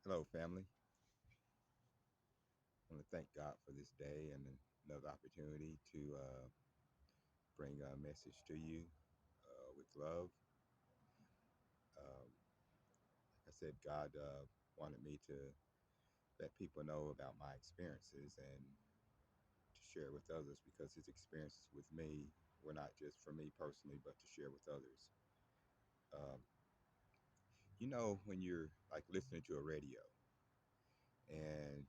Hello, family. I want to thank God for this day and another opportunity to bring a message to you with love. Like I said, God wanted me to let people know about my experiences and to share with others because His experiences with me were not just for me personally, but to share with others. Um, when you're like listening to a radio, and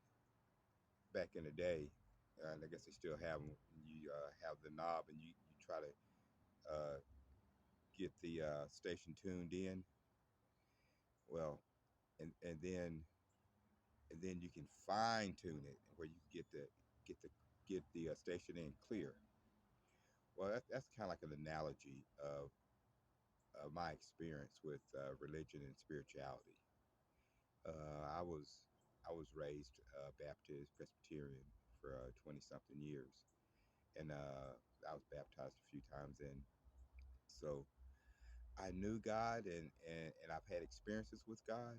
back in the day, and I guess they still have them, you have the knob and you try to uh, get the station tuned in. Well, and then you can fine tune it where you get the get the station in clear. Well, that's kind of like an analogy of my experience with religion and spirituality. I was raised Baptist Presbyterian for 20 something years, and I was baptized a few times, and so I knew God, and I've had experiences with God.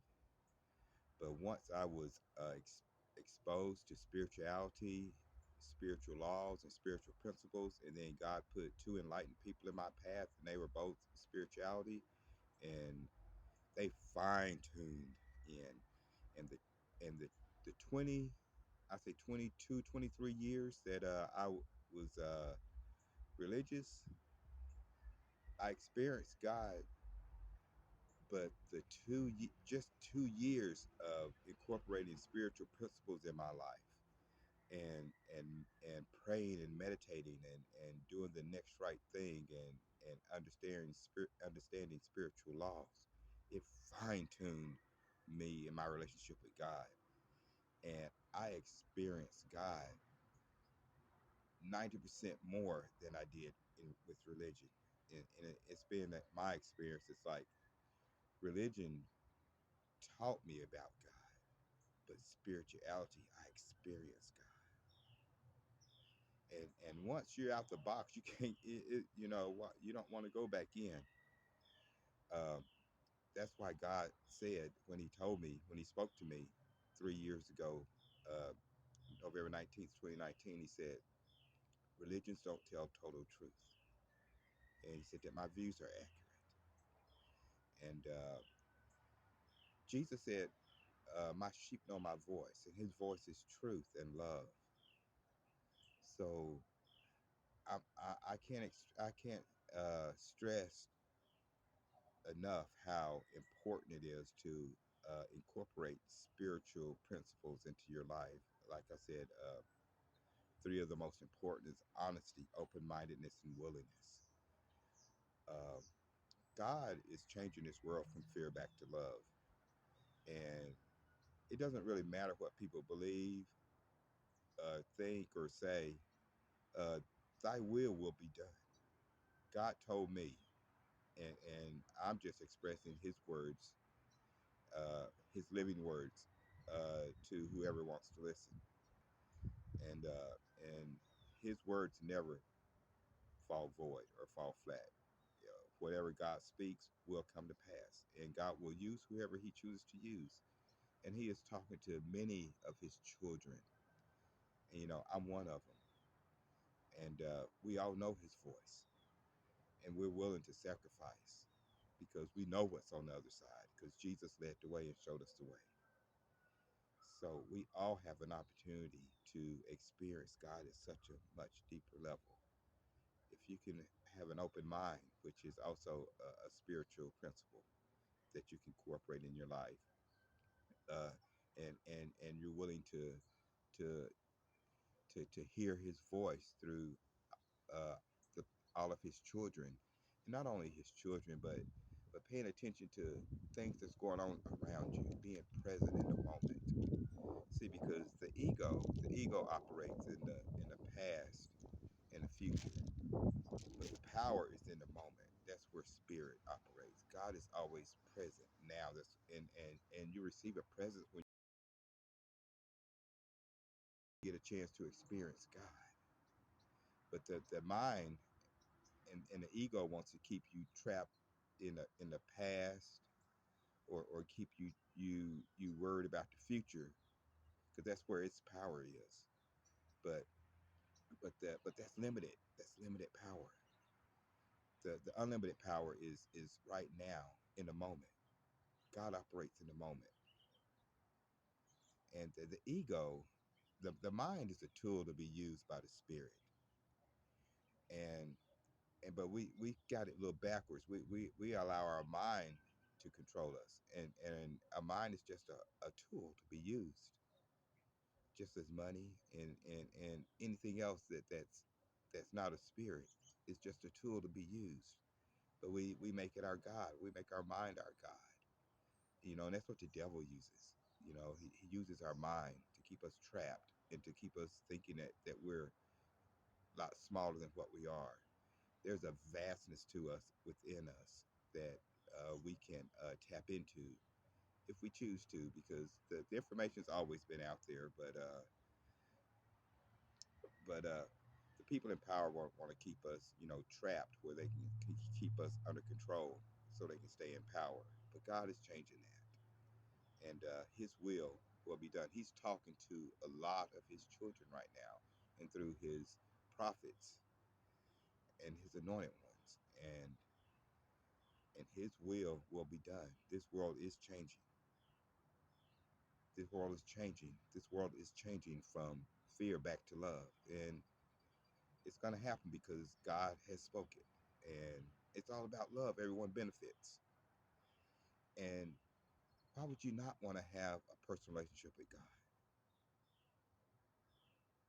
But once I was exposed to spirituality, spiritual laws, and spiritual principles, and then God put two enlightened people in my path, and they were both spirituality, and they fine tuned in, and the 20, I say 22, 23 years that was religious, I experienced God. But just 2 years of incorporating spiritual principles in my life, and praying and meditating and doing the next right thing, and understanding spiritual laws, it fine-tuned me in my relationship with God. And I experienced God 90% more than I did with religion. And it's been my experience. It's like religion taught me about God, but spirituality, I experienced God. And once you're out the box, you can't. You don't want to go back in. Um, that's why God said when He spoke to me 3 years ago, uh, November 19th, 2019, He said, "Religions don't tell total truth," and He said that my views are accurate. And Jesus said, "My sheep know my voice, and His voice is truth and love." So I can't stress enough how important it is to incorporate spiritual principles into your life. Like I said, three of the most important is honesty, open-mindedness, and willingness. Uh, God is changing this world from fear back to love, and it doesn't really matter what people believe, think, or say. Uh, Thy will be done. God told me, and I'm just expressing His words, His living words, to whoever wants to listen. And His words never fall void or fall flat. Whatever God speaks will come to pass, and God will use whoever He chooses to use. And He is talking to many of His children. And, I'm one of them, and we all know His voice, and we're willing to sacrifice because we know what's on the other side. Because Jesus led the way and showed us the way. So we all have an opportunity to experience God at such a much deeper level. If you can have an open mind, which is also a spiritual principle that you can incorporate in your life, uh, and you're willing to to hear His voice through uh, the, all of His children, and not only His children, but paying attention to things that's going on around you, being present in the moment. See, because the ego operates in the past and the future, but the power is in the moment. That's where spirit operates. God is always present now. That's and you receive a presence when you get a chance to experience God. But the mind and the ego wants to keep you trapped in the past, or keep you worried about the future because that's where its power is. But but that's limited. That's limited power. The unlimited power is right now in the moment. God operates in the moment, and the ego, the mind is a tool to be used by the spirit, and but we got it a little backwards. We allow our mind to control us, and our mind is just a tool to be used, just as money and anything else that's not a spirit is just a tool to be used. But we make it our God. We make our mind our God. And that's what the devil uses. He uses our mind to keep us trapped and to keep us thinking that we're a lot smaller than what we are. There's a vastness to us within us that we can tap into if we choose to, because the information's always been out there, but the people in power want to keep us, trapped where they can keep us under control so they can stay in power. But God is changing that, and His will be done. He's talking to a lot of His children right now, and through His prophets and His anointed ones, and His will be done. This world is changing. This world is changing. This world is changing from fear back to love, and it's going to happen because God has spoken, and it's all about love. Everyone benefits, and why would you not want to have a personal relationship with God?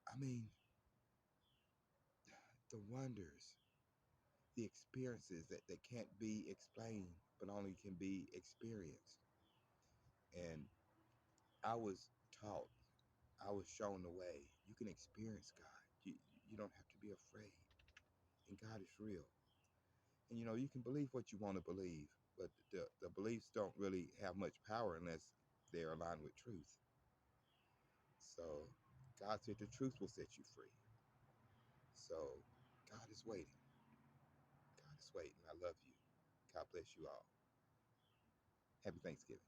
I mean, the wonders, the experiences that can't be explained, but only can be experienced. And I was taught, I was shown the way. You can experience God. You don't have to be afraid. And God is real. And you can believe what you want to believe, but the beliefs don't really have much power unless they're aligned with truth. So God said the truth will set you free. So God is waiting. God is waiting. I love you. God bless you all. Happy Thanksgiving.